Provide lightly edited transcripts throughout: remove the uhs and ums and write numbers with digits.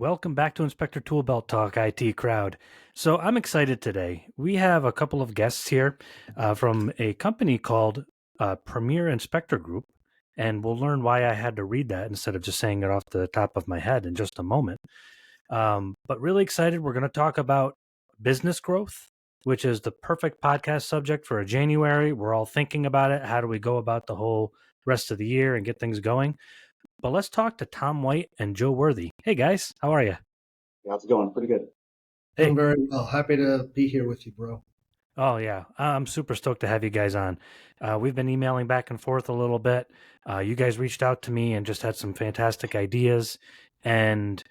Welcome back to Inspector Toolbelt Talk IT crowd. So I'm excited today. We have a couple of guests here from a company called Premier Inspector Group, and we'll learn why I had to read that instead of just saying it off the top of my head in just a moment. But really excited. We're going to talk about business growth, which is the perfect podcast subject for a January. We're all thinking about it. How do we go about the whole rest of the year and get things going? But let's talk to Tom White and Joe Worthy. Hey guys, how are you? How's it going? Pretty good. Hey. Doing very well. Happy to be here with you, bro. Oh yeah, I'm super stoked to have you guys on. We've been emailing back and forth a little bit. You guys reached out to me and just had some fantastic ideas. And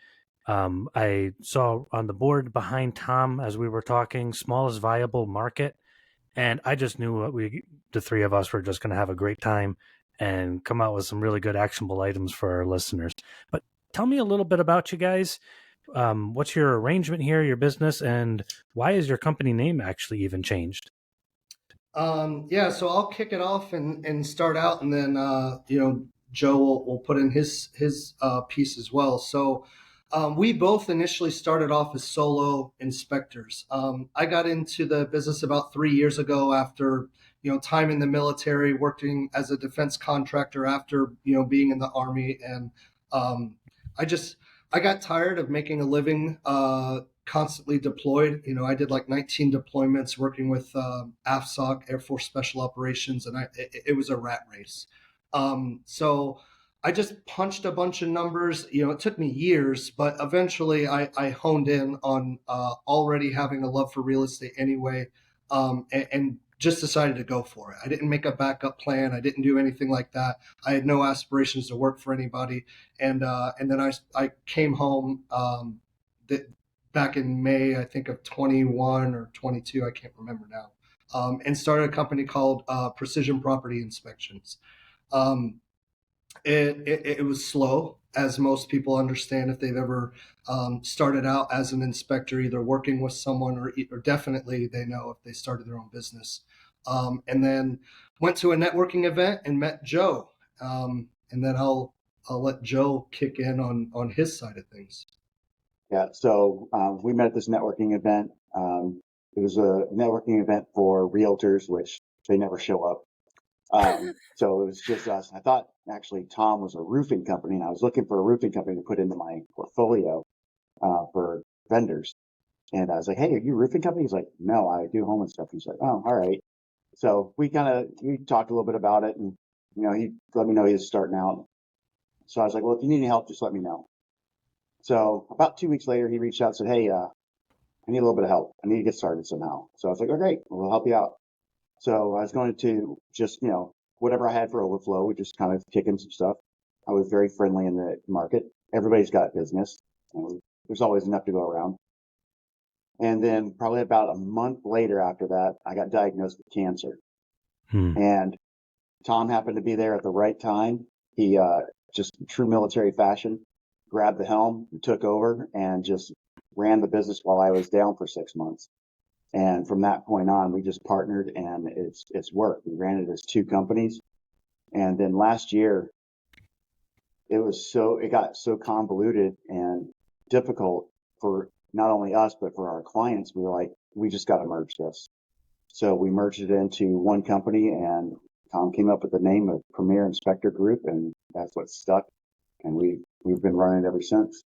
I saw on the board behind Tom as we were talking, smallest viable market. And I just knew the three of us were just going to have a great time and come out with some really good actionable items for our listeners. But tell me a little bit about you guys. What's your arrangement here, your business, and why is your company name actually even changed? So I'll kick it off and start out, and then Joe will put in his piece as well. So we both initially started off as solo inspectors. I got into the business about 3 years ago after time in the military, working as a defense contractor after being in the Army, and I got tired of making a living constantly deployed. I did like 19 deployments working with AFSOC, Air Force Special Operations, and it was a rat race. So I just punched a bunch of numbers. It took me years, but eventually I honed in on already having a love for real estate anyway, and just decided to go for it. I didn't make a backup plan. I didn't do anything like that. I had no aspirations to work for anybody. And then I came home back in May, I think of 21 or 22, I can't remember now, and started a company called Precision Property Inspections. It was slow, as most people understand if they've ever started out as an inspector, either working with someone or definitely they know if they started their own business. And then went to a networking event and met Joe. And then I'll let Joe kick in on his side of things. Yeah, so we met at this networking event. It was a networking event for realtors, which they never show up. So it was just us. I thought actually Tom was a roofing company, and I was looking for a roofing company to put into my portfolio for vendors. And I was like, "Hey, are you a roofing company?" He's like, "No, I do home and stuff." He's like, "Oh, all right." So we talked a little bit about it, and he let me know he was starting out. So I was like, "Well, if you need any help, just let me know." So about 2 weeks later, he reached out and said, "Hey, I need a little bit of help. I need to get started somehow." So I was like, "Oh, great. We'll help you out." So I was going to just, whatever I had for overflow, we just kind of kick in some stuff. I was very friendly in the market. Everybody's got business. There's always enough to go around. And then probably about a month later after that, I got diagnosed with cancer. And Tom happened to be there at the right time. He, just true military fashion, grabbed the helm, took over, and just ran the business while I was down for 6 months. And from that point on, we just partnered, and it's worked. We ran it as two companies. And then last year, it got so convoluted and difficult for not only us, but for our clients. We were like, we just got to merge this. So we merged it into one company, and Tom came up with the name of Premier Inspector Group, and that's what stuck. And we've been running it ever since.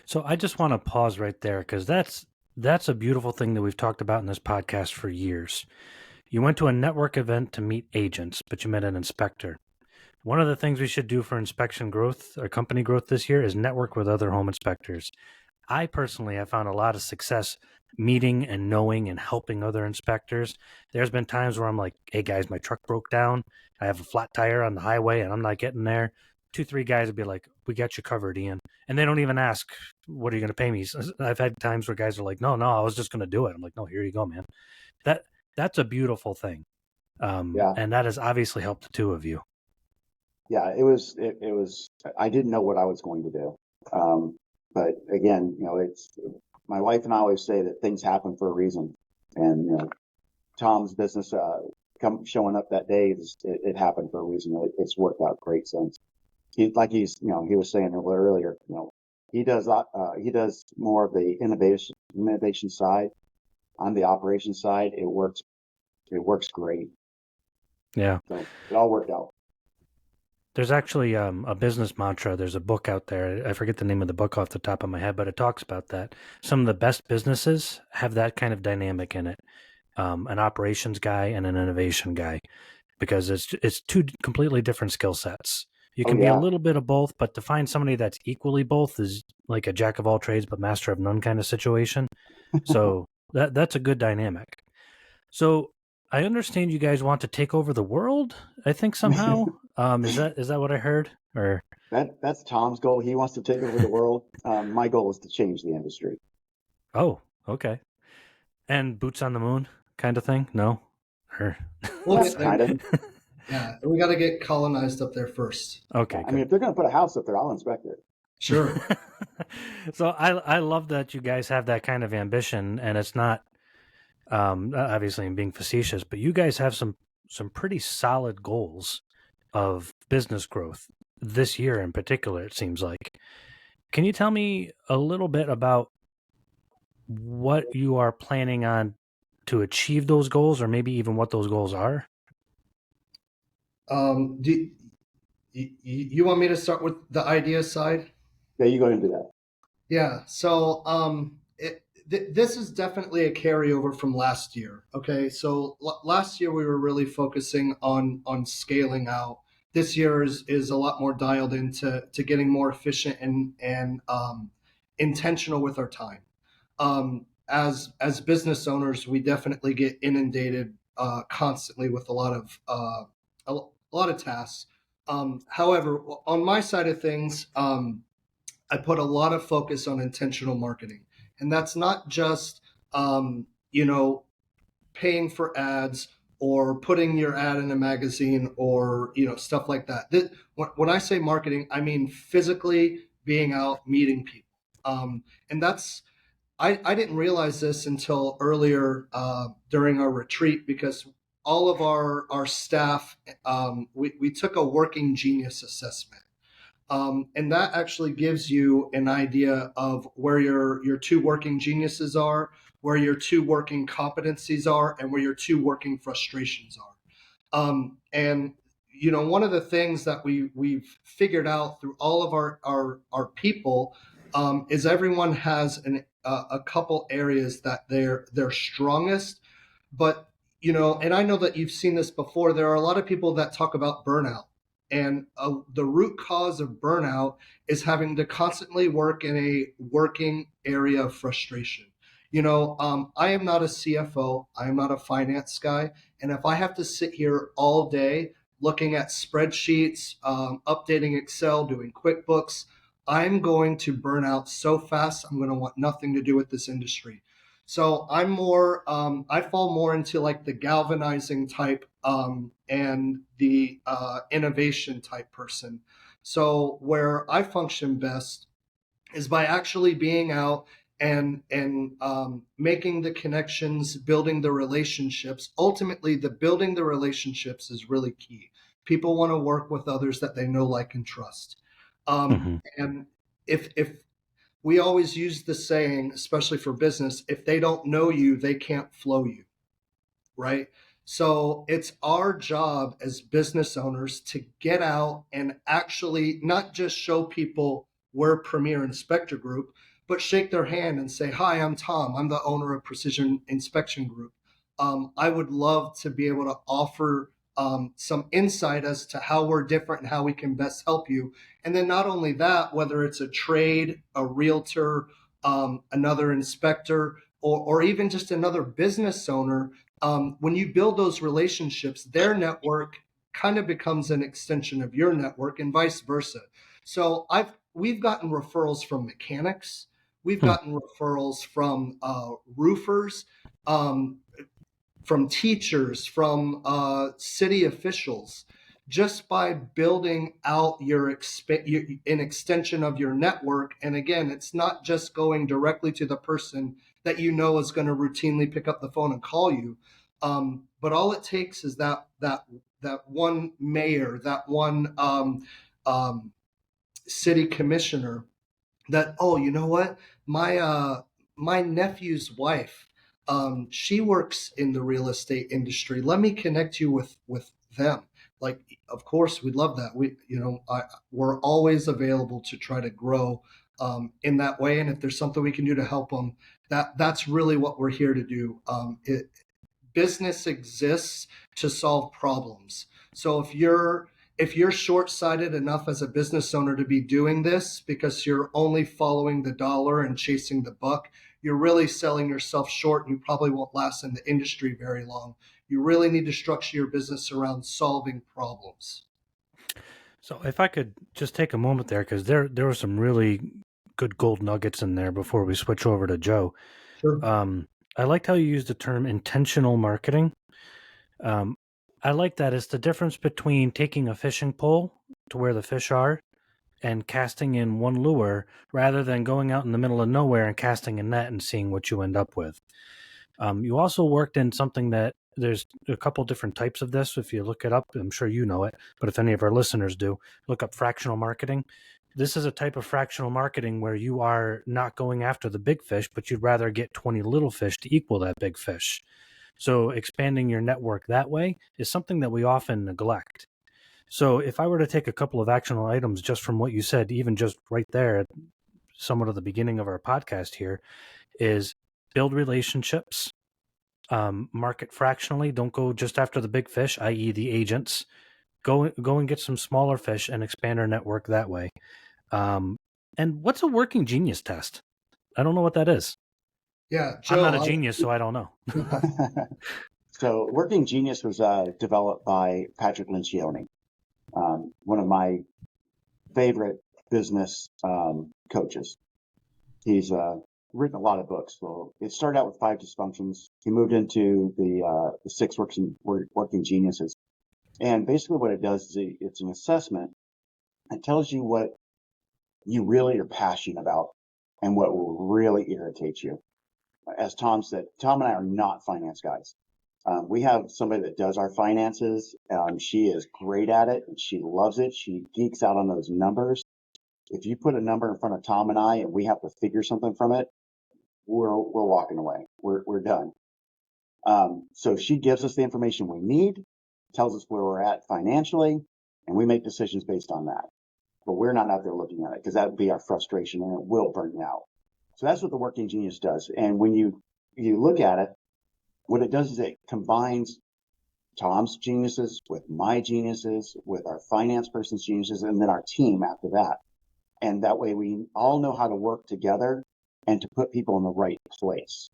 So I just want to pause right there because that's a beautiful thing that we've talked about in this podcast for years. You went to a network event to meet agents, but you met an inspector. One of the things we should do for inspection growth or company growth this year is network with other home inspectors. I personally have found a lot of success meeting and knowing and helping other inspectors. There's been times where I'm like, "Hey guys, my truck broke down. I have a flat tire on the highway and I'm not getting there." 2-3 guys would be like, "We got you covered, Ian." And they don't even ask, "What are you going to pay me?" I've had times where guys are like, no, I was just going to do it. I'm like, "No, here you go, man." That's a beautiful thing. And that has obviously helped the two of you. Yeah, it was, I didn't know what I was going to do. But again, it's, my wife and I always say that things happen for a reason. And, Tom's business, showing up that day, it happened for a reason. It's worked out great since. He was saying earlier, he does more of the innovation side. On the operations side, it works great. Yeah. So it all worked out. There's actually a business mantra. There's a book out there. I forget the name of the book off the top of my head, but it talks about that. Some of the best businesses have that kind of dynamic in it. An operations guy and an innovation guy, because it's two completely different skill sets. You Oh can be a yeah. little bit of both, but to find somebody that's equally both is like a jack of all trades but master of none kind of situation. So that's a good dynamic. So I understand you guys want to take over the world. I think somehow. Is that what I heard? Or That's Tom's goal. He wants to take over the world. My goal is to change the industry. oh, okay. And boots on the moon kind of thing? No, or We'll Yeah, get there. kind of. Yeah, we got to get colonized up there first. okay, I mean, good. if they're going to put a house up there, I'll inspect it. Sure. So I love that you guys have that kind of ambition, and it's not obviously I'm being facetious, but you guys have some pretty solid goals of business growth this year in particular. It seems like. Can you tell me a little bit about what you are planning on to achieve those goals, or maybe even what those goals are? Do you want me to start with the idea side? Yeah, you go ahead and do that. Yeah. So this is definitely a carryover from last year. Okay. So last year we were really focusing on scaling out. This year is a lot more dialed into to getting more efficient and intentional with our time. As business owners, we definitely get inundated constantly with a lot of tasks. However, on my side of things, I put a lot of focus on intentional marketing, and that's not just you know paying for ads or putting your ad in a magazine or stuff like that. When I say marketing, I mean physically being out meeting people, and that's I didn't realize this until earlier during our retreat because all of our staff we took a working genius assessment. And that actually gives you an idea of where your two working geniuses are, where your two working competencies are, and where your two working frustrations are. And one of the things that we've figured out through all of our people is everyone has a couple areas that they're strongest, but and I know that you've seen this before. There are a lot of people that talk about burnout, and the root cause of burnout is having to constantly work in a working area of frustration. I am not a CFO. I am not a finance guy. And if I have to sit here all day looking at spreadsheets, updating Excel, doing QuickBooks, I'm going to burn out so fast. I'm going to want nothing to do with this industry. So I fall more into like the galvanizing type and the innovation type person. So where I function best is by actually being out and making the connections, building the relationships. Ultimately, the building the relationships is really key. People want to work with others that they know, like, and trust. Mm-hmm. And if we always use the saying, especially for business, if they don't know you, they can't flow you, right? So it's our job as business owners to get out and actually not just show people we're Premier Inspector Group, but shake their hand and say, "Hi, I'm Tom. I'm the owner of Precision Inspection Group. I would love to be able to offer some insight as to how we're different and how we can best help you." And then not only that, whether it's a trade, a realtor, another inspector, or even just another business owner, when you build those relationships, their network kind of becomes an extension of your network and vice versa. So we've gotten referrals from mechanics, we've Hmm. gotten referrals from roofers, from teachers, from city officials, just by building out an extension of your network. And again, it's not just going directly to the person that you know is going to routinely pick up the phone and call you, but all it takes is that one mayor, that one city commissioner that, oh, you know what, my nephew's wife, she works in the real estate industry, let me connect you with them. Like, of course we'd love that. We're always available to try to grow in that way, and if there's something we can do to help them, that's really what we're here to do. Business exists to solve problems. So if you're short-sighted enough as a business owner to be doing this because you're only following the dollar and chasing the buck, you're really selling yourself short, and you probably won't last in the industry very long. You really need to structure your business around solving problems. So if I could just take a moment there, because there were some really good gold nuggets in there before we switch over to Joe. Sure. I liked how you used the term intentional marketing. I like that. It's the difference between taking a fishing pole to where the fish are and casting in one lure rather than going out in the middle of nowhere and casting a net and seeing what you end up with. You also worked in something that there's a couple different types of this. If you look it up, I'm sure you know it, but if any of our listeners do, look up fractional marketing. This is a type of fractional marketing where you are not going after the big fish, but you'd rather get 20 little fish to equal that big fish. So expanding your network that way is something that we often neglect. So if I were to take a couple of actionable items just from what you said, even just right there, somewhat of the beginning of our podcast here, is build relationships, market fractionally. Don't go just after the big fish, i.e. the agents. Go and get some smaller fish and expand our network that way. And what's a working genius test? I don't know what that is. Yeah, I'm not a Joe. genius, so I don't know. So Working Genius was developed by Patrick Lencioni, one of my favorite business coaches. He's written a lot of books. So it started out with 5 dysfunctions. He moved into the 6 working geniuses. And basically what it does is it's an assessment. It tells you what you really are passionate about and what will really irritate you. As Tom said, Tom and I are not finance guys. We have somebody that does our finances. She is great at it and she loves it. She geeks out on those numbers. If you put a number in front of Tom and I and we have to figure something from it, we're walking away. We're done. So she gives us the information we need, tells us where we're at financially, and we make decisions based on that. But we're not out there looking at it because that would be our frustration and it will burn you out. So that's what the Working Genius does. And when you look at it, what it does is it combines Tom's geniuses with my geniuses, with our finance person's geniuses, and then our team after that. And that way we all know how to work together and to put people in the right place.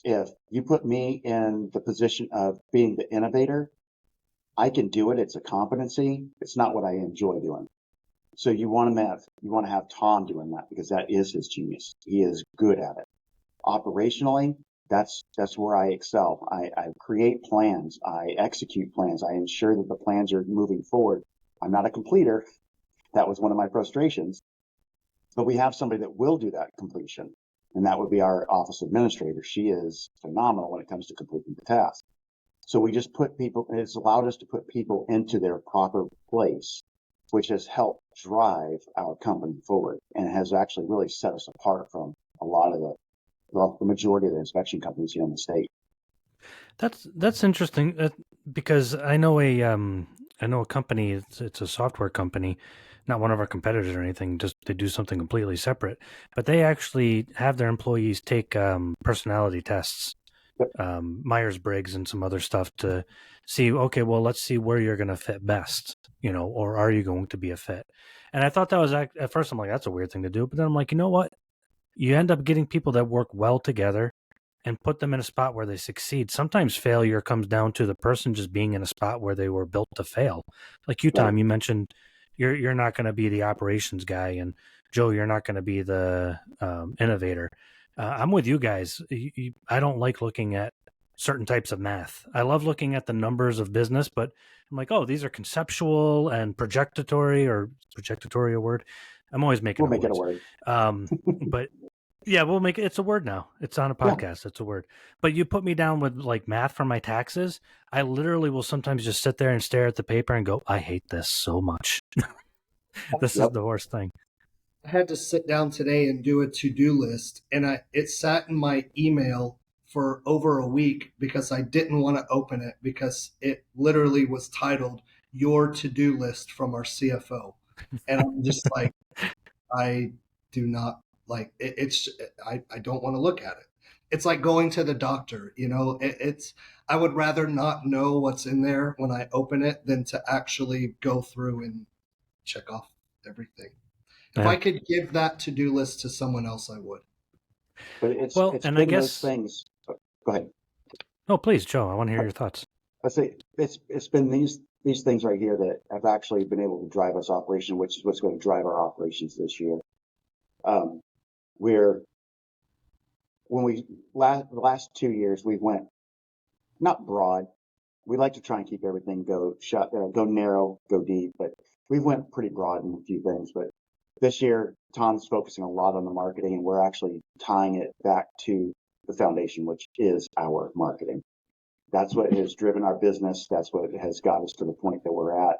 If you put me in the position of being the innovator, I can do it. It's a competency. It's not what I enjoy doing. So you want to have Tom doing that because that is his genius. He is good at it. Operationally, that's where I excel. I create plans. I execute plans. I ensure that the plans are moving forward. I'm not a completer. That was one of my frustrations. But we have somebody that will do that completion, and that would be our office administrator. She is phenomenal when it comes to completing the task. So we just it's allowed us to put people into their proper place, which has helped drive our company forward and has actually really set us apart from a lot of the majority of the inspection companies here in the state. That's interesting because I know a company. It's a software company, not one of our competitors or anything. Just they do something completely separate, but they actually have their employees take personality tests, Yep. Myers-Briggs and some other stuff to see. Okay, well, let's see where you're going to fit best, or are you going to be a fit? And I thought that was at first I'm like, that's a weird thing to do, but then I'm like, you know what? You end up getting people that work well together and put them in a spot where they succeed. Sometimes failure comes down to the person just being in a spot where they were built to fail. Like you, Tom, Right. you mentioned you're not going to be the operations guy, and Joe, you're not going to be the innovator. I'm with you guys. I don't like looking at certain types of math. I love looking at the numbers of business, but I'm like, oh, these are conceptual and projectatory a word. I'm always making We'll up make it a words. word. But yeah, we'll make it. It's a word now. It's on a Yeah. podcast. It's a word. But you put me down with like math for my taxes. I literally will sometimes just sit there and stare at the paper and go, I hate this so much. This is Yep. the worst thing. had to sit down today and do a to-do list, and it sat in my email for over a week because I didn't want to open it because it literally was titled "Your To-Do List from our CFO," and I'm just like, I do not like it. I don't want to look at it. It's like going to the doctor. It's I would rather not know what's in there when I open it than to actually go through and check off everything. If Yeah. I could give that to-do list to someone else, I would. But Well, it's and I been those guess, things. Go ahead. oh, please, Joe, I want to hear your thoughts. I say it's been these things right here that have actually been able to drive us operation, which is what's going to drive our operations this year. We're when we the last 2 years we went not broad. We like to try and keep everything go narrow, go deep, but we went pretty broad in a few things. But this year, Tom's focusing a lot on the marketing, and we're actually tying it back to the foundation, which is our marketing. That's what has driven our business. That's what has got us to the point that we're at.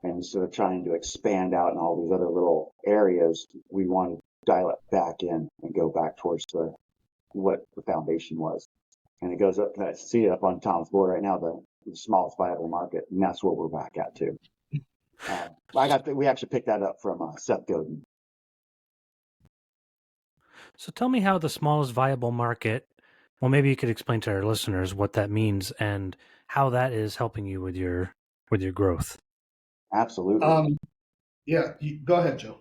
And instead of trying to expand out in all these other little areas, we want to dial it back in and go back towards what the foundation was. And it goes up, I see it up on Tom's board right now, the smallest viable market. And that's what we're back at too. We actually picked that up from Seth Godin. So tell me how the smallest viable market, well, maybe you could explain to our listeners what that means and how that is helping you with your growth. Absolutely. Yeah, go ahead, Joe.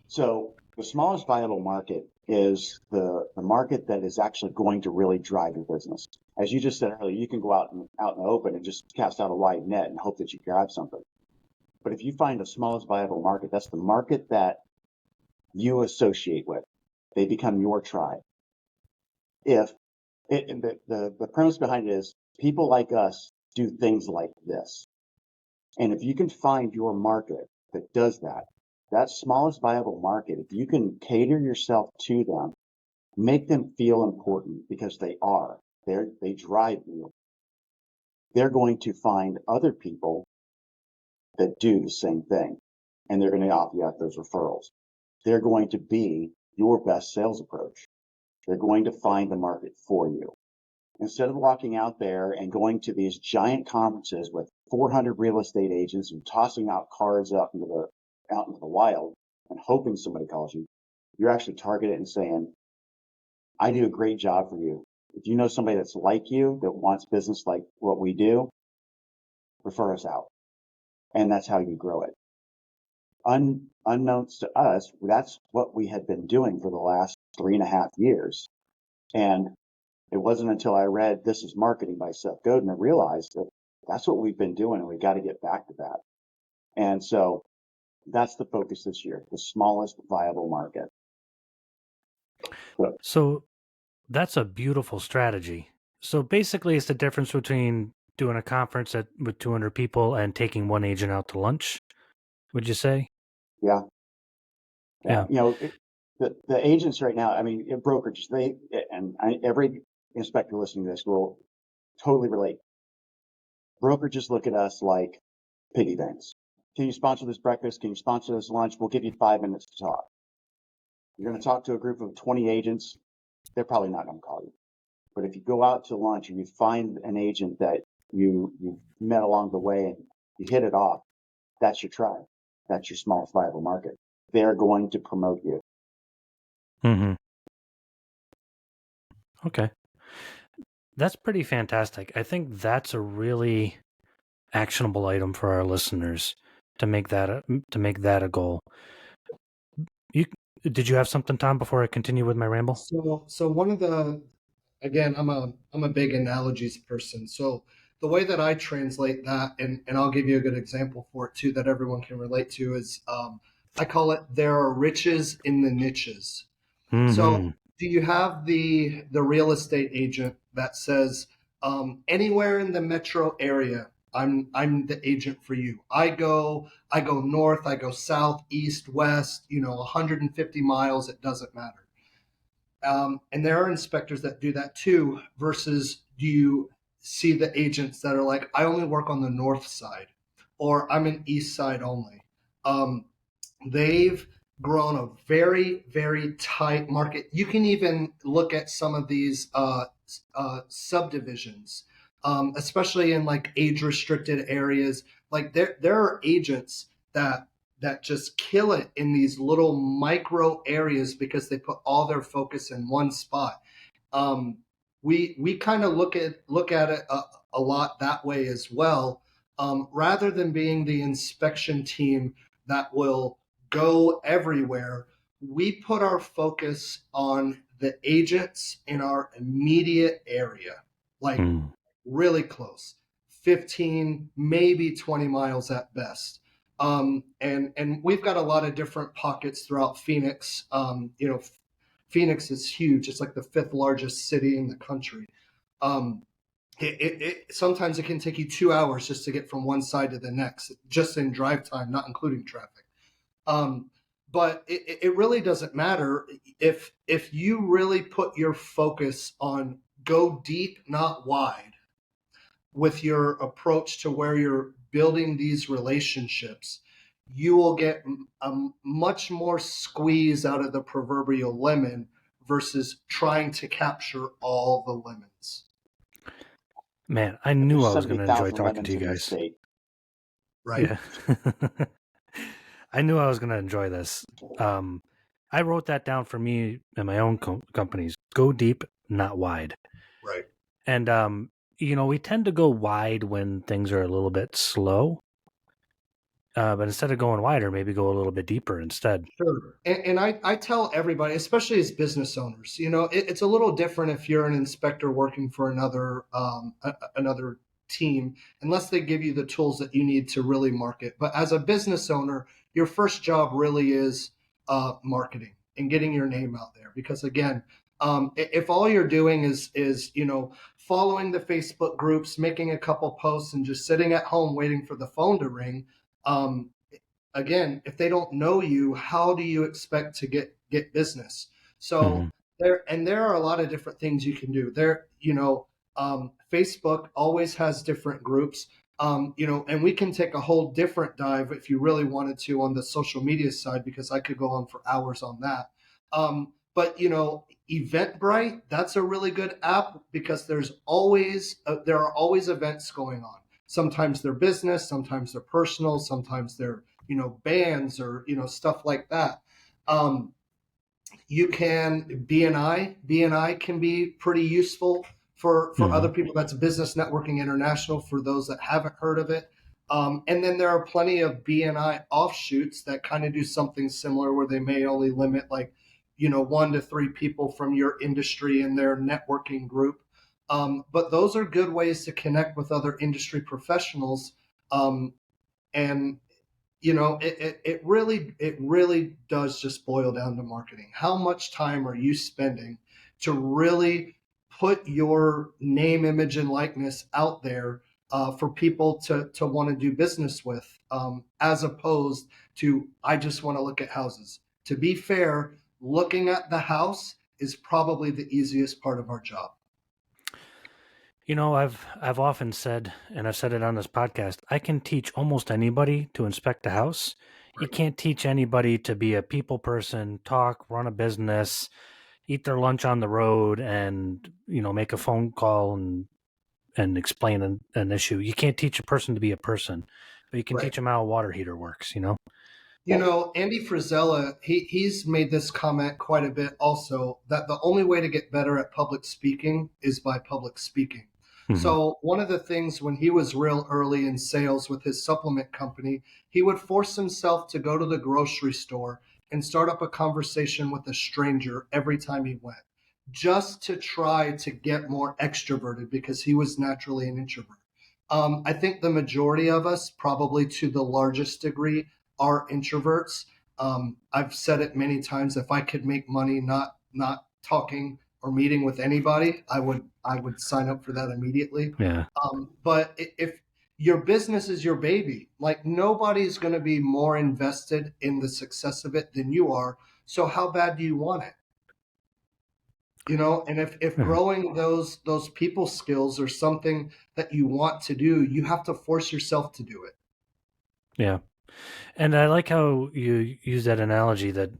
So the smallest viable market is the market that is actually going to really drive your business. As you just said earlier, you can go out in the open and just cast out a wide net and hope that you grab something. But if you find the smallest viable market, that's the market that you associate with. They become your tribe. If the premise behind it is people like us do things like this. And if you can find your market that does that smallest viable market, if you can cater yourself to them, make them feel important because they are, they drive you. They're going to find other people that do the same thing, and they're going to offer you out those referrals. They're going to be your best sales approach. They're going to find the market for you. Instead of walking out there and going to these giant conferences with 400 real estate agents and tossing out cards out into the wild and hoping somebody calls you, you're actually targeted and saying, I do a great job for you. If you know somebody that's like you, that wants business like what we do, refer us out. And that's how you grow it. Unbeknownst to us, that's what we had been doing for the last 3.5 years. And it wasn't until I read This is Marketing by Seth Godin that I realized that that's what we've been doing, and we got to get back to that. And so that's the focus this year, the smallest viable market. So that's a beautiful strategy. So basically, it's the difference between doing a conference with 200 people and taking one agent out to lunch, would you say? Yeah. Yeah. The agents right now, I mean, brokerage, every inspector listening to this will totally relate. Brokerages look at us like piggy banks. Can you sponsor this breakfast? Can you sponsor this lunch? We'll give you 5 minutes to talk. You're going to talk to a group of 20 agents. They're probably not going to call you. But if you go out to lunch and you find an agent that you met along the way and you hit it off, that's your tribe. That's your smallest viable market. They're going to promote you. Mm-hmm. Okay. That's pretty fantastic. I think that's a really actionable item for our listeners to make that a goal. Did you have something, Tom, before I continue with my ramble? So one of the again, I'm a big analogies person. So the way that I translate that, and I'll give you a good example for it too that everyone can relate to, is I call it there are riches in the niches. Mm-hmm. So do you have the real estate agent that says anywhere in the metro area, I'm the agent for you. I go north, I go south, east, west, 150 miles, it doesn't matter. And there are inspectors that do that too, versus do you see the agents that are like, I only work on the north side, or I'm an east side only. They've grown a very, very tight market. You can even look at some of these subdivisions, especially in like age restricted areas. Like there are agents that just kill it in these little micro areas because they put all their focus in one spot. Um, we kind of look at it a lot that way as well, rather than being the inspection team that will go everywhere. We put our focus on the agents in our immediate area, like Mm. really close, 15, maybe 20 miles at best. And we've got a lot of different pockets throughout Phoenix. Phoenix is huge. It's like the fifth largest city in the country. Um, sometimes it can take you 2 hours just to get from one side to the next, just in drive time, not including traffic. Um, but it really doesn't matter if you really put your focus on go deep, not wide, with your approach to where you're building these relationships, you will get a much more squeeze out of the proverbial lemon versus trying to capture all the lemons. Man, I knew There's I was going to enjoy 70,000 talking to lemons you in the guys. state. Right. Yeah. I knew I was going to enjoy this. I wrote that down for me and my own companies. Go deep, not wide. Right. And, we tend to go wide when things are a little bit slow. But instead of going wider, maybe go a little bit deeper instead. Sure. And I tell everybody, especially as business owners, it's a little different if you're an inspector working for another team, unless they give you the tools that you need to really market. But as a business owner, your first job really is marketing and getting your name out there. Because again, if all you're doing is following the Facebook groups, making a couple posts, and just sitting at home waiting for the phone to ring, again, if they don't know you, how do you expect to get business? So Mhm. there are a lot of different things you can do there. Facebook always has different groups. And we can take a whole different dive if you really wanted to on the social media side, because I could go on for hours on that. But Eventbrite, that's a really good app because there are always events going on. Sometimes they're business, sometimes they're personal, sometimes they're bands or stuff like that. You can BNI can be pretty useful for other Mhm. people. That's Business Networking International for those that haven't heard of it. And then there are plenty of BNI offshoots that kind of do something similar, where they may only limit like 1 to 3 people from your industry in their networking group. But those are good ways to connect with other industry professionals. And it really does just boil down to marketing. How much time are you spending to really put your name, image, and likeness out there for people to want to do business with, as opposed to I just want to look at houses. To be fair, looking at the house is probably the easiest part of our job. I've often said, and I've said it on this podcast, I can teach almost anybody to inspect a house. You Right. can't teach anybody to be a people person, talk, run a business, eat their lunch on the road, and make a phone call and explain an issue. You can't teach a person to be a person, but you can Right. teach them how a water heater works. Andy Frisella, he's made this comment quite a bit also, that the only way to get better at public speaking is by public speaking. Hmm. So one of the things when he was real early in sales with his supplement company, he would force himself to go to the grocery store and start up a conversation with a stranger every time he went, just to try to get more extroverted because he was naturally an introvert. I think the majority of us, probably to the largest degree, are introverts. I've said it many times. If I could make money not talking or meeting with anybody, I would sign up for that immediately. Yeah. But if your business is your baby, like nobody's going to be more invested in the success of it than you are. So how bad do you want it? And if Yeah. growing those people skills are something that you want to do, you have to force yourself to do it. Yeah. And I like how you use that analogy that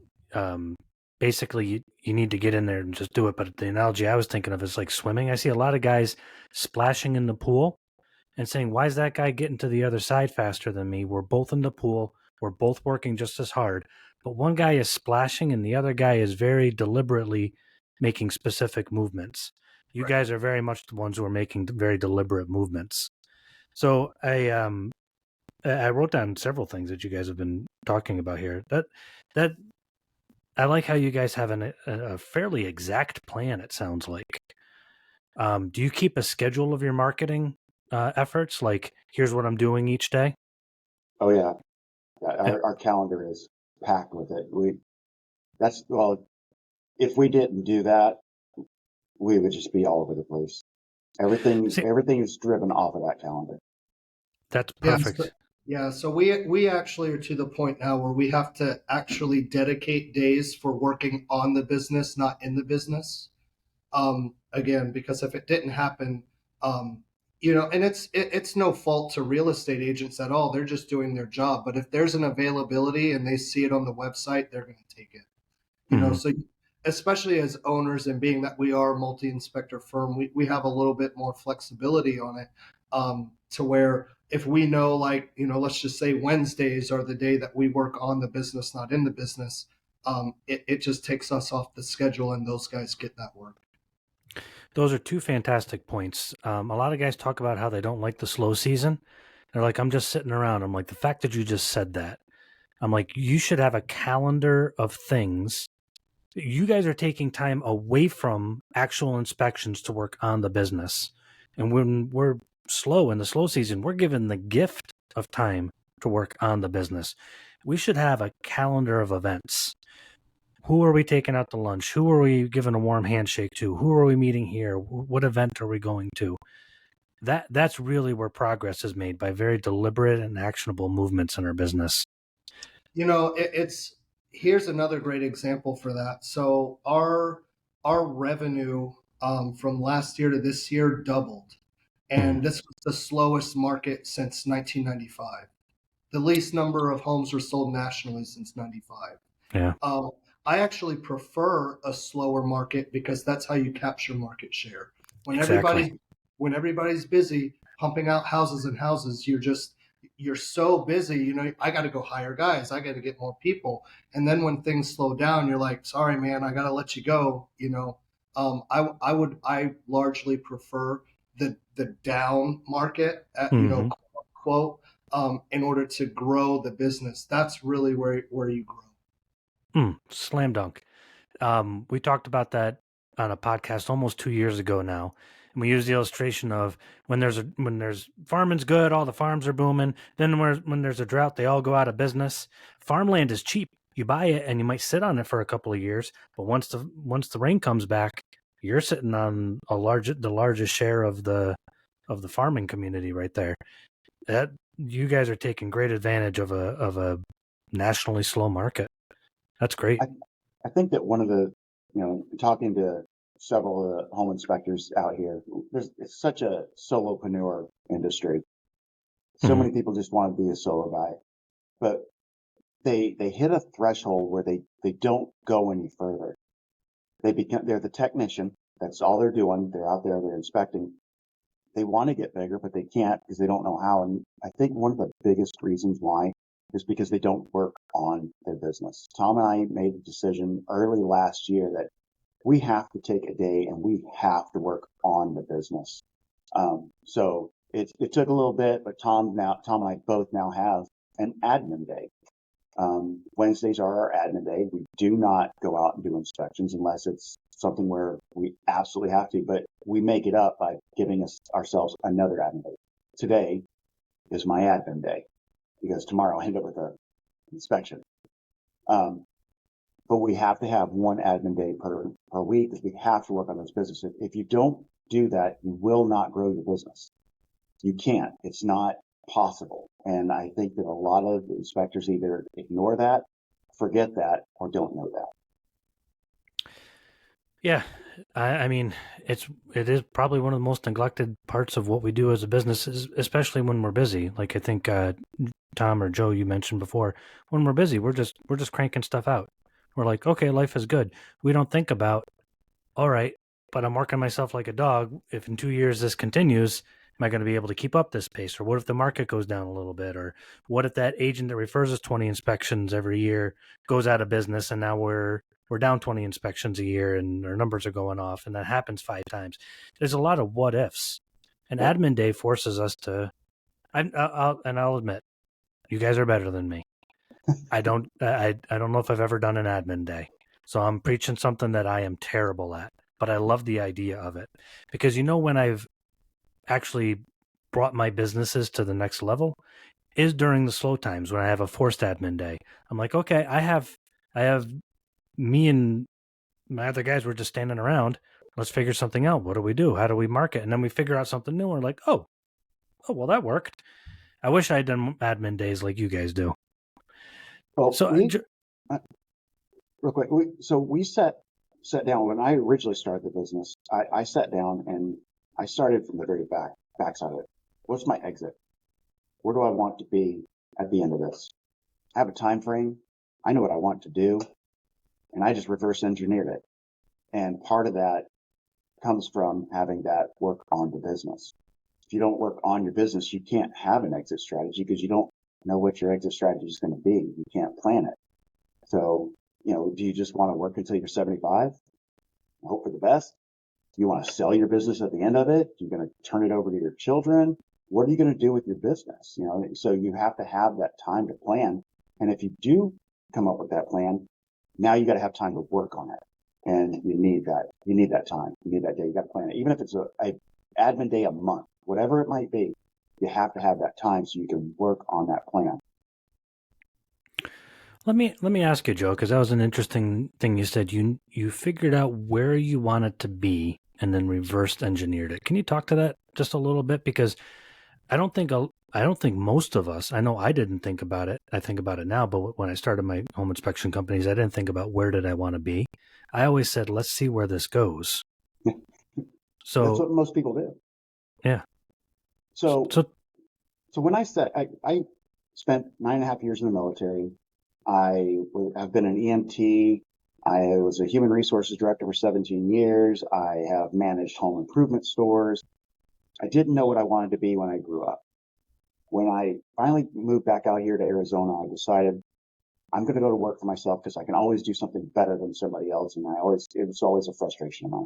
basically you need to get in there and just do it. But the analogy I was thinking of is like swimming. I see a lot of guys splashing in the pool and saying, why is that guy getting to the other side faster than me? We're both in the pool. We're both working just as hard. But one guy is splashing and the other guy is very deliberately making specific movements. You Right. guys are very much the ones who are making very deliberate movements. So I wrote down several things that you guys have been talking about here. That I like how you guys have a fairly exact plan. It sounds like. Do you keep a schedule of your marketing efforts? Like, here's what I'm doing each day. Oh yeah, Uh, our calendar is packed with it. Well, if we didn't do that, we would just be all over the place. See, Everything is driven off of that calendar. that's Yeah. So, perfect. yeah. So we actually are to the point now where we have to actually dedicate days for working on the business, not in the business. Again, because if it didn't happen, um, and it's no fault to real estate agents at all. They're just doing their job. But if there's an availability and they see it on the website, they're going to take it. Mhm. So especially as owners and being that we are a multi-inspector firm, we have a little bit more flexibility on it, to where if we know, like, let's just say Wednesdays are the day that we work on the business, not in the business, it just takes us off the schedule and those guys get that work. Those are two fantastic points. A lot of guys talk about how they don't like the slow season. They're like, I'm just sitting around. I'm like, the fact that you just said that, I'm like, you should have a calendar of things. You guys are taking time away from actual inspections to work on the business. And when we're slow in the slow season, we're given the gift of time to work on the business. We should have a calendar of events. Who are we taking out to lunch? Who are we giving a warm handshake to? Who are we meeting here? What event are we going to? That's really where progress is made, by very deliberate and actionable movements in our business. It's here's another great example for that. So our revenue, from last year to this year doubled, Mhm. and this was the slowest market since 1995. The least number of homes were sold nationally since 95. Yeah, Um, I actually prefer a slower market because that's how you capture market share. When exactly. everybody's when everybody's busy pumping out houses and houses, you're so busy. I got to go hire guys. I got to get more people. And then when things slow down, you're like, sorry, man, I got to let you go. I largely prefer the down market, Hmm. quote, in order to grow the business. That's really where you grow. Slam dunk. We talked about that on a podcast almost 2 years ago now. And we used the illustration of when there's farming's good, all the farms are booming. Then when there's a drought, they all go out of business. Farmland is cheap. You buy it and you might sit on it for a couple of years, but once the rain comes back, you're sitting on the largest share of the farming community right there. That you guys are taking great advantage of a nationally slow market. That's great. I, I think that one of the, talking to several of the home inspectors out here, it's such a solopreneur industry. So Hmm. many people just want to be a solo guy, but they hit a threshold where they don't go any further. They're the technician. That's all they're doing. They're out there, they're inspecting. They want to get bigger, but they can't because they don't know how. And I think one of the biggest reasons why is because they don't work on their business. Tom and I made a decision early last year that we have to take a day and we have to work on the business. So it took a little bit, but Tom and I both now have an admin day. Wednesdays are our admin day. We do not go out and do inspections unless it's something where we absolutely have to, but we make it up by giving ourselves another admin day. Today is my admin day because tomorrow I end up with an inspection. Um, but we have to have one admin day per week because we have to work on this business. If you don't do that, you will not grow your business. You can't. It's not possible. And I think that a lot of inspectors either ignore that, forget that, or don't know that. Yeah, I mean, it is probably one of the most neglected parts of what we do as a business, especially when we're busy. Like I think Tom or Joe, you mentioned before, when we're busy, we're just cranking stuff out. We're like, okay, life is good. We don't think about, all right, but I'm working myself like a dog. If in 2 years this continues, am I going to be able to keep up this pace? Or what if the market goes down a little bit? Or what if that agent that refers us 20 inspections every year goes out of business and now we're down 20 inspections a year and our numbers are going off, and that happens 5 times. There's a lot of what ifs. And Yep. admin day forces us to, I'll admit, you guys are better than me. I don't know if I've ever done an admin day. So I'm preaching something that I am terrible at, but I love the idea of it. Because when I've actually brought my businesses to the next level is during the slow times when I have a forced admin day. I'm like, okay, I have me and my other guys, we're just standing around. Let's figure something out. What do we do? How do we market? And then we figure out something new. We're like, oh, well, that worked. I wish I had done admin days like you guys do. Well, So, real quick, we sat down when I originally started the business. I sat down and I started from the very backside of it. What's my exit? Where do I want to be at the end of this? I have a time frame. I know what I want to do, and I just reverse engineered it. And part of that comes from having that work on the business. If you don't work on your business, you can't have an exit strategy because you don't know what your exit strategy is going to be. You can't plan it. So, do you just want to work until you're 75? Hope for the best? Do you want to sell your business at the end of it? You're going to turn it over to your children? What are you going to do with your business? So you have to have that time to plan. And if you do come up with that plan, now you got to have time to work on it. And you need that. You need that time. You need that day. You got to plan it. Even if it's a admin day a month, whatever it might be, you have to have that time so you can work on that plan. Let me ask you, Joe, because that was an interesting thing you said. You figured out where you wanted to be and then reversed engineered it. Can you talk to that just a little bit? Because I don't think most of us. I know I didn't think about it. I think about it now, but when I started my home inspection companies, I didn't think about where did I want to be. I always said, let's see where this goes. So that's what most people do. Yeah. So when I spent 9.5 years in the military. I've been an EMT. I was a human resources director for 17 years. I have managed home improvement stores. I didn't know what I wanted to be when I grew up. When I finally moved back out here to Arizona, I decided I'm going to go to work for myself because I can always do something better than somebody else. And it was always a frustration of mine.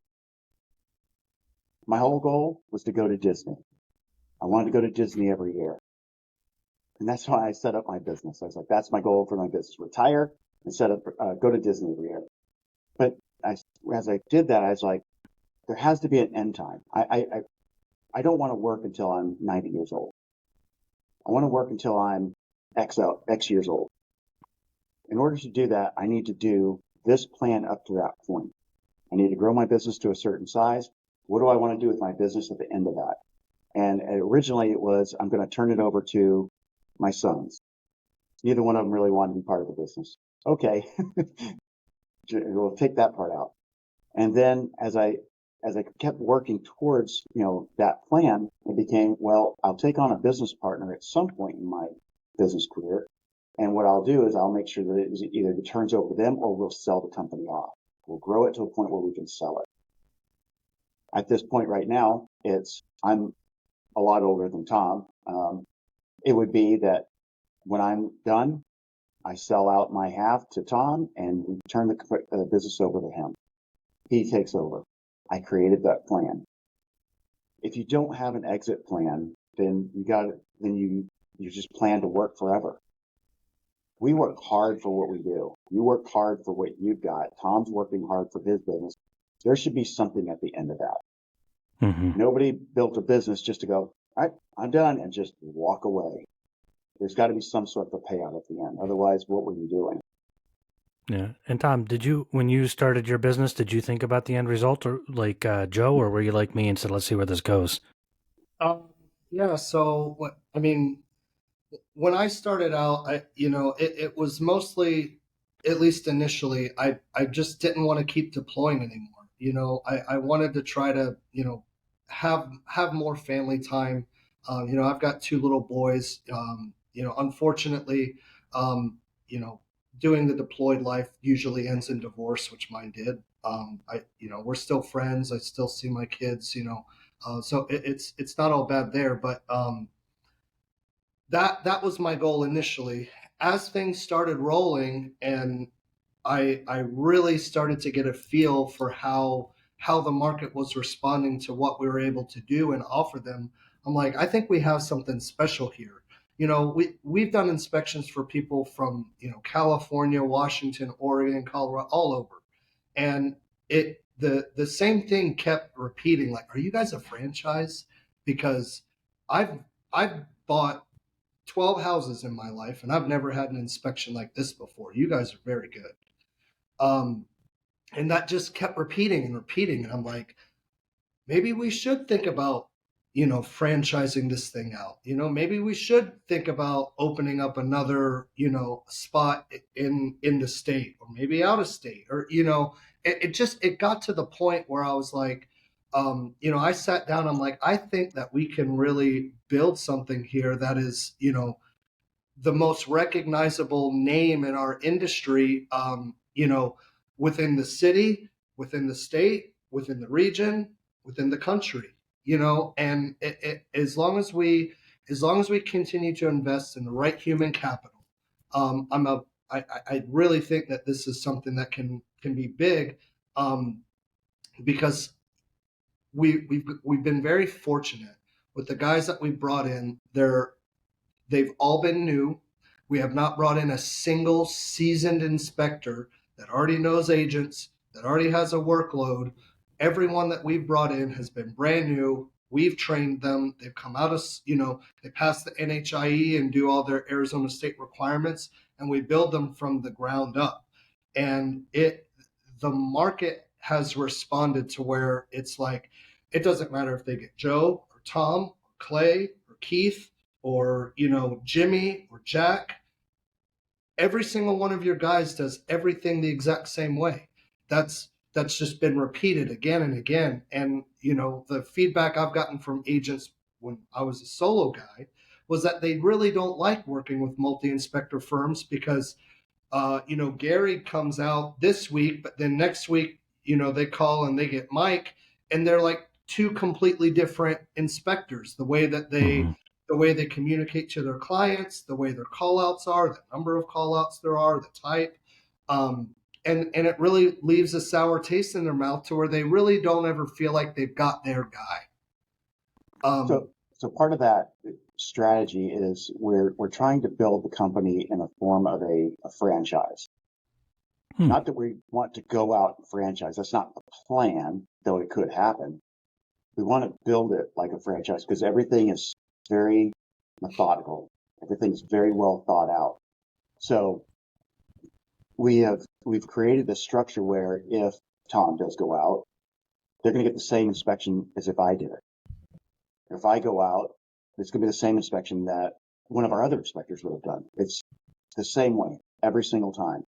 My whole goal was to go to Disney. I wanted to go to Disney every year. And that's why I set up my business. I was like, that's my goal for my business: retire and go to Disney every year. But as I did that, I was like, there has to be an end time. I don't want to work until I'm 90 years old. I want to work until I'm X years old. In order to do that, I need to do this plan up to that point. I need to grow my business to a certain size. What do I want to do with my business at the end of that? And originally it was, I'm going to turn it over to my sons. Neither one of them really wanted to be part of the business. Okay, we'll take that part out. And then as I kept working towards that plan, it became, well, I'll take on a business partner at some point in my business career, and what I'll do is I'll make sure that it either turns over to them or we'll sell the company off. We'll grow it to a point where we can sell it. At this point right now, I'm a lot older than Tom. It would be that when I'm done, I sell out my half to Tom and we turn the business over to him. He takes over. I created that plan. If you don't have an exit plan, then you just plan to work forever. We work hard for what we do. You work hard for what you've got. Tom's working hard for his business. There should be something at the end of that. Mm-hmm. Nobody built a business just to go, all right, I'm done, and just walk away. There's got to be some sort of a payout at the end. Otherwise, what were you doing? Yeah. And Tom, when you started your business, did you think about the end result, or like Joe, or were you like me and said, let's see where this goes? Yeah. So when I started out, it was mostly, at least initially, I just didn't want to keep deploying anymore. I wanted to try to, have more family time. I've got two little boys. Unfortunately, you know, doing the deployed life usually ends in divorce, which mine did. We're still friends. I still see my kids. So it's not all bad there. But that was my goal initially. As things started rolling, and I really started to get a feel for how the market was responding to what we were able to do and offer them. I'm like, I think we have something special here. We've done inspections for people from California, Washington, Oregon, Colorado, all over, and the same thing kept repeating. Like, are you guys a franchise? Because I've I've bought 12 houses in my life, and I've never had an inspection like this before. You guys are very good. Um, and that just kept repeating and repeating. And I'm like, maybe we should think about, franchising this thing out. Maybe we should think about opening up another, spot in the state, or maybe out of state, or, it got to the point where I was like, I sat down, I'm like, I think that we can really build something here that is, the most recognizable name in our industry, within the city, within the state, within the region, within the country, and as long as we continue to invest in the right human capital, I really think that this is something that can be big, um, because we've been very fortunate with the guys that we brought in. They've all been new. We have not brought in a single seasoned inspector that already knows agents, that already has a workload. Everyone that we've brought in has been brand new. We've trained them. They've come out of, they pass the NHIE and do all their Arizona state requirements, and we build them from the ground up. And the market has responded to where it's like, it doesn't matter if they get Joe or Tom or Clay or Keith or Jimmy or Jack. Every single one of your guys does everything the exact same way. That's just been repeated again and again. And the feedback I've gotten from agents when I was a solo guy was that they really don't like working with multi-inspector firms because Gary comes out this week, but then next week, they call and they get Mike, and they're like two completely different inspectors. The way they communicate to their clients, the way their call outs are, the number of call outs there are, the type. And it really leaves a sour taste in their mouth to where they really don't ever feel like they've got their guy. So part of that strategy is we're trying to build the company in a form of a franchise. Not that we want to go out and franchise. That's not the plan, though it could happen. We want to build it like a franchise because everything is very methodical. Everything's very well thought out. So we've created this structure where if Tom does go out, they're going to get the same inspection as if I did it. If I go out, it's going to be the same inspection that one of our other inspectors would have done. It's the same way every single time.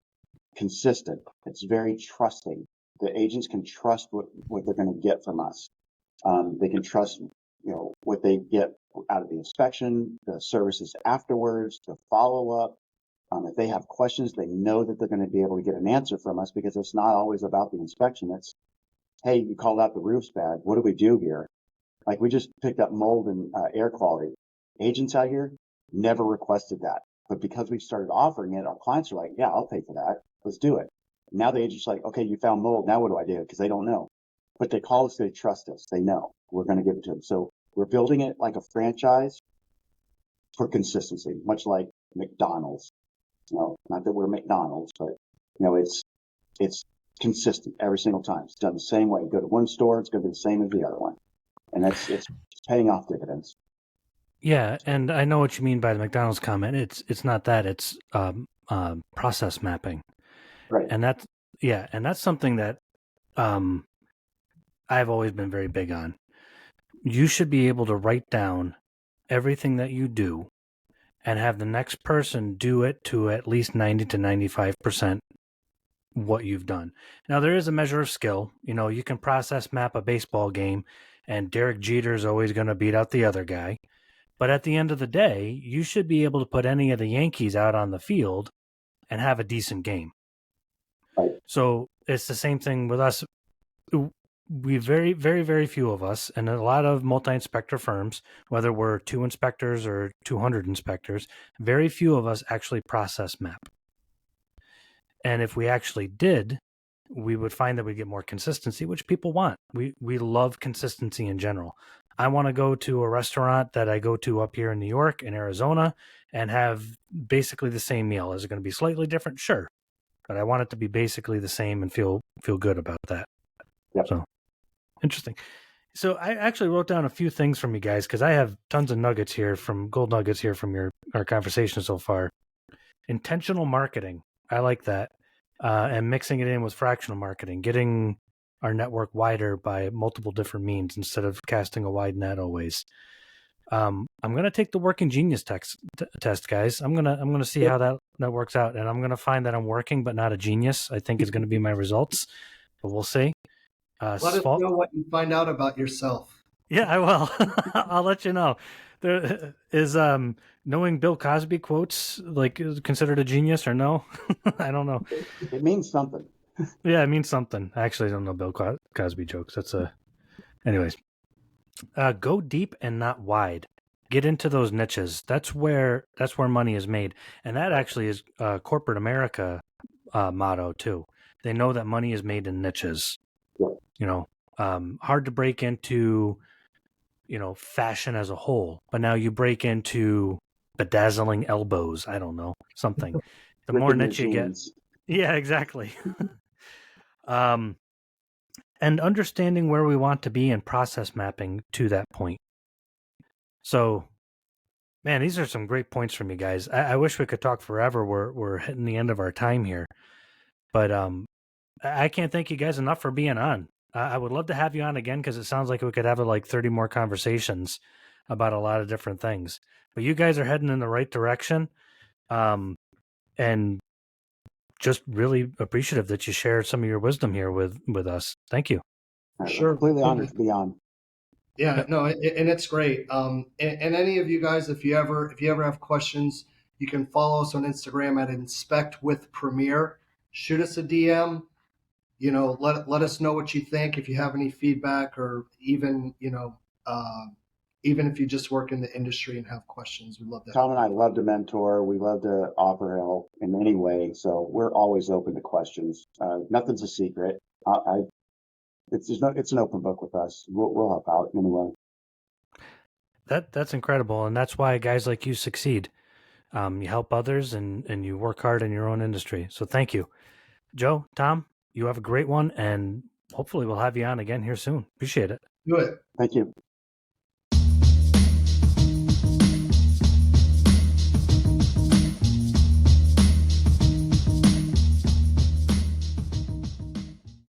Consistent. It's very trusting. The agents can trust what they're going to get from us. They can trust, what they get out of the inspection, the services afterwards, the follow-up. If they have questions, they know that they're going to be able to get an answer from us because it's not always about the inspection. It's, hey, you called out the roof's bad. What do we do here? Like we just picked up mold and air quality. Agents out here never requested that. But because we started offering it, our clients are like, yeah, I'll pay for that. Let's do it. Now the agent's like, okay, you found mold. Now what do I do? Because they don't know. But they call us, they trust us. They know we're going to give it to them. So we're building it like a franchise for consistency, much like McDonald's. Not that we're McDonald's, but it's consistent every single time. It's done the same way. You go to one store, it's going to be the same as the other one. And it's paying off dividends. Yeah, and I know what you mean by the McDonald's comment. It's not that, it's process mapping. Right. And that's something that I've always been very big on. You should be able to write down everything that you do and have the next person do it to at least 90 to 95% what you've done. Now, there is a measure of skill. You can process map a baseball game, and Derek Jeter is always going to beat out the other guy. But at the end of the day, you should be able to put any of the Yankees out on the field and have a decent game. Right. So it's the same thing with us. We very, very, very few of us, and a lot of multi-inspector firms, whether we're 2 inspectors or 200 inspectors, very few of us actually process map. And if we actually did, we would find that we get more consistency, which people want. We love consistency in general. I want to go to a restaurant that I go to up here in New York and Arizona and have basically the same meal. Is it going to be slightly different? Sure. But I want it to be basically the same and feel good about that. Yep. So interesting. So I actually wrote down a few things from you guys because I have tons of nuggets here from gold nuggets here from our conversation so far. Intentional marketing. I like that. And mixing it in with fractional marketing, getting our network wider by multiple different means instead of casting a wide net always. I'm going to take the working genius test, guys. I'm going to see how that works out. And I'm going to find that I'm working, but not a genius, I think is going to be my results, but we'll see. Let us know what you find out about yourself. Yeah, I will. I'll let you know. There is knowing Bill Cosby quotes like considered a genius or no? I don't know. It means something. Yeah, it means something. I actually don't know Bill Cosby jokes. Anyways. Go deep and not wide. Get into those niches. That's where money is made, and that actually is corporate America motto too. They know that money is made in niches. Yeah. You know, hard to break into, fashion as a whole, but now you break into bedazzling elbows. I don't know, something. The more niche you get, yeah, exactly. And understanding where we want to be and process mapping to that point. So, man, these are some great points from you guys. I wish we could talk forever. We're hitting the end of our time here, but I can't thank you guys enough for being on. I would love to have you on again because it sounds like we could have like 30 more conversations about a lot of different things. But you guys are heading in the right direction, and just really appreciative that you shared some of your wisdom here with us. Thank you. Sure, completely honored to be on. Yeah, no, and it's great. And any of you guys, if you ever have questions, you can follow us on Instagram at Inspect with Premier. Shoot us a DM. Let us know what you think. If you have any feedback, or even even if you just work in the industry and have questions, we'd love that. Tom and I love to mentor. We love to offer help in any way. So we're always open to questions. Nothing's a secret. It's an open book with us. We'll help out in any way. That's incredible, and that's why guys like you succeed. You help others, and you work hard in your own industry. So thank you, Joe, Tom. You have a great one, and hopefully we'll have you on again here soon. Appreciate it. Do it. Thank you.